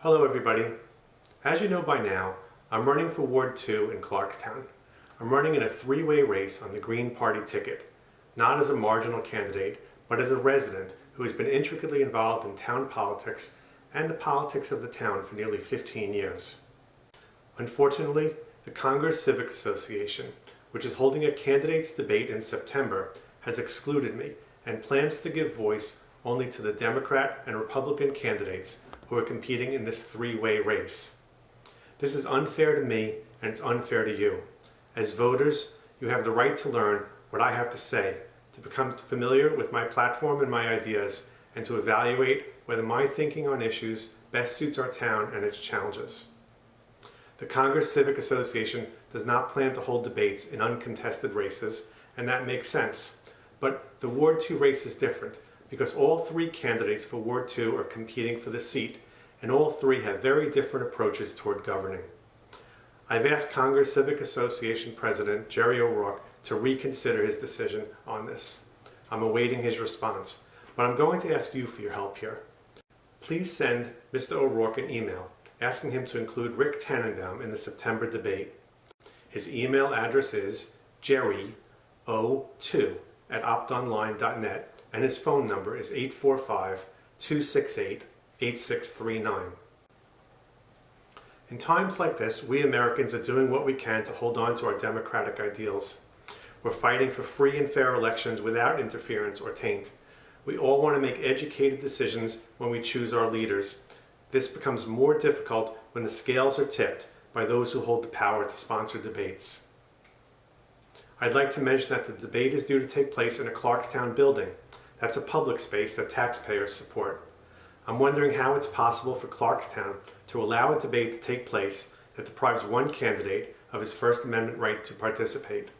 Hello everybody. As you know by now, I'm running for Ward 2 in Clarkstown. I'm running in a three-way race on the Green Party ticket, not as a marginal candidate, but as a resident who has been intricately involved in town politics and the politics of the town for nearly 15 years. Unfortunately, the Congers Civic Association, which is holding a candidates debate in September, has excluded me and plans to give voice only to the Democrat and Republican candidates who are competing in this three-way race. This is unfair to me and it's unfair to you. As voters, you have the right to learn what I have to say, to become familiar with my platform and my ideas, and to evaluate whether my thinking on issues best suits our town and its challenges. The Congers Civic Association does not plan to hold debates in uncontested races, and that makes sense. But the Ward 2 race is different, because all three candidates for Ward 2 are competing for the seat, and all three have very different approaches toward governing. I've asked Congers Civic Association President Jerry O'Rourke to reconsider his decision on this. I'm awaiting his response, but I'm going to ask you for your help here. Please send Mr. O'Rourke an email asking him to include Rick Tannenbaum in the September debate. His email address is jerryo2@optonline.net, and his phone number is 845-268-8639. In times like this, we Americans are doing what we can to hold on to our democratic ideals. We're fighting for free and fair elections without interference or taint. We all want to make educated decisions when we choose our leaders. This becomes more difficult when the scales are tipped by those who hold the power to sponsor debates. I'd like to mention that the debate is due to take place in a Clarkstown building. That's a public space that taxpayers support. I'm wondering how it's possible for Clarkstown to allow a debate to take place that deprives one candidate of his First Amendment right to participate.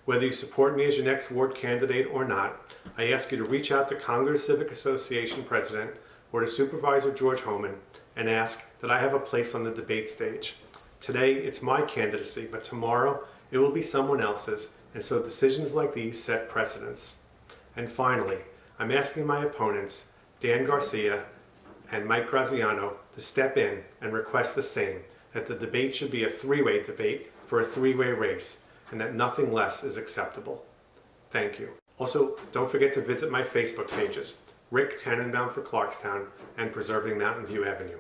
Whether you support me as your next ward candidate or not, I ask you to reach out to Congers Civic Association President or to Supervisor George Homan and ask that I have a place on the debate stage. Today it's my candidacy, but tomorrow it will be someone else's, and so decisions like these set precedents. And finally, I'm asking my opponents, Dan Garcia and Mike Graziano, to step in and request the same, that the debate should be a three-way debate for a three-way race, and that nothing less is acceptable. Thank you. Also, don't forget to visit my Facebook pages, Rick Tannenbaum for Clarkstown and Preserving Mountain View Avenue.